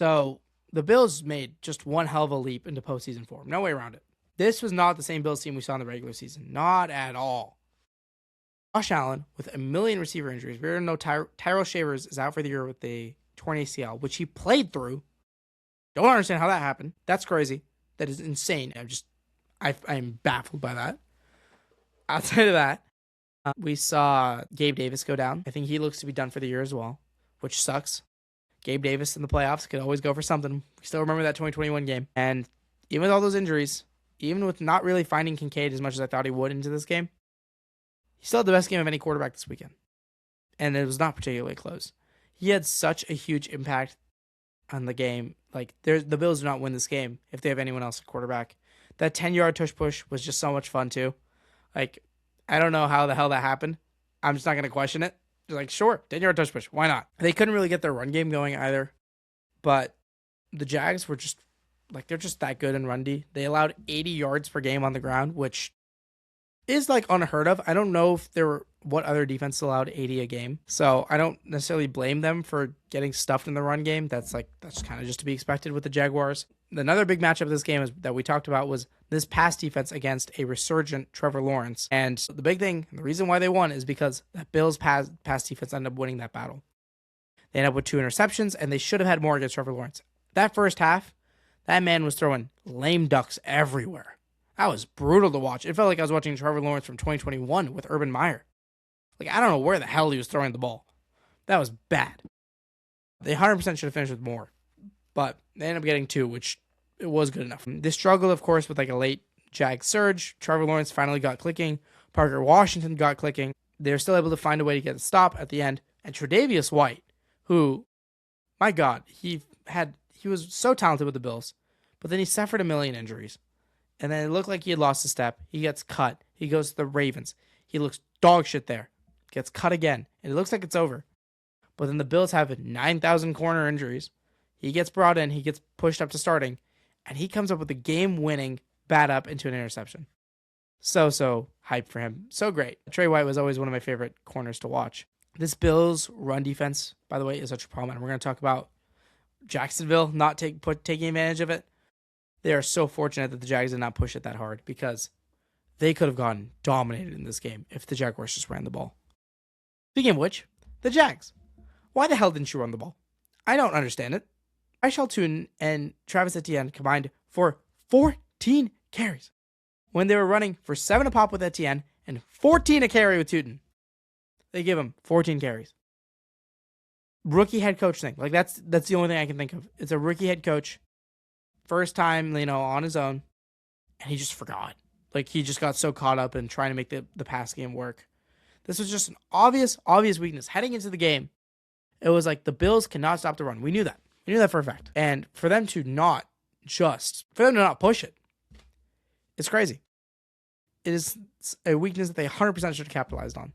So the Bills made just one hell of a leap into postseason form. No way around it. This was not the same Bills team we saw in the regular season. Not at all. Josh Allen, with a million receiver injuries. We already know Tyrell Shavers is out for the year with a torn ACL, which he played through. Don't understand how that happened. That's crazy. That is insane. I'm baffled by that. Outside of that, we saw Gabe Davis go down. I think he looks to be done for the year as well, which sucks. Gabe Davis in the playoffs could always go for something. We still remember that 2021 game. And even with all those injuries, even with not really finding Kincaid as much as I thought he would into this game, he still had the best game of any quarterback this weekend. And it was not particularly close. He had such a huge impact on the game. Like, the Bills do not win this game if they have anyone else at quarterback. That 10-yard tush push was just so much fun, too. Like, I don't know how the hell that happened. I'm just not going to question it. Just like, sure, 10-yard tush push. Why not? They couldn't really get their run game going either. But the Jags were just, like, they're just that good in run D. They allowed 80 yards per game on the ground, which is, like, unheard of. I don't know if what other defense allowed 80 a game. So I don't necessarily blame them for getting stuffed in the run game. That's kind of just to be expected with the Jaguars. Another big matchup of this game that we talked about was this pass defense against a resurgent Trevor Lawrence. And the big thing, the reason why they won is because that Bills pass defense ended up winning that battle. They ended up with 2 interceptions, and they should have had more against Trevor Lawrence. That first half, that man was throwing lame ducks everywhere. That was brutal to watch. It felt like I was watching Trevor Lawrence from 2021 with Urban Meyer. Like, I don't know where the hell he was throwing the ball. That was bad. They 100% should have finished with more. But they ended up getting 2, which it was good enough. They struggled, of course, with like a late Jag surge. Trevor Lawrence finally got clicking. Parker Washington got clicking. They're still able to find a way to get a stop at the end. And Tre'Davious White, who, my God, he was so talented with the Bills, but then he suffered a million injuries. And then it looked like he had lost a step. He gets cut. He goes to the Ravens. He looks dog shit there. Gets cut again. And it looks like it's over. But then the Bills have 9,000 corner injuries. He gets brought in. He gets pushed up to starting. And he comes up with a game-winning bat up into an interception. So hyped for him. So great. Trey White was always one of my favorite corners to watch. This Bills run defense, by the way, is such a problem. And we're going to talk about Jacksonville not taking advantage of it. They are so fortunate that the Jags did not push it that hard because they could have gotten dominated in this game if the Jaguars just ran the ball. Speaking of which, the Jags. Why the hell didn't you run the ball? I don't understand it. Ishal Tootin and Travis Etienne combined for 14 carries when they were running for 7 a pop with Etienne and 14 a carry with Tootin. They give him 14 carries. Rookie head coach thing. Like, that's the only thing I can think of. It's a rookie head coach. First time, on his own. And he just forgot. Like, he just got so caught up in trying to make the pass game work. This was just an obvious weakness. Heading into the game, it was like the Bills cannot stop the run. We knew that. We knew that for a fact. And for them to not push it, it's crazy. It is a weakness that they 100% should have capitalized on.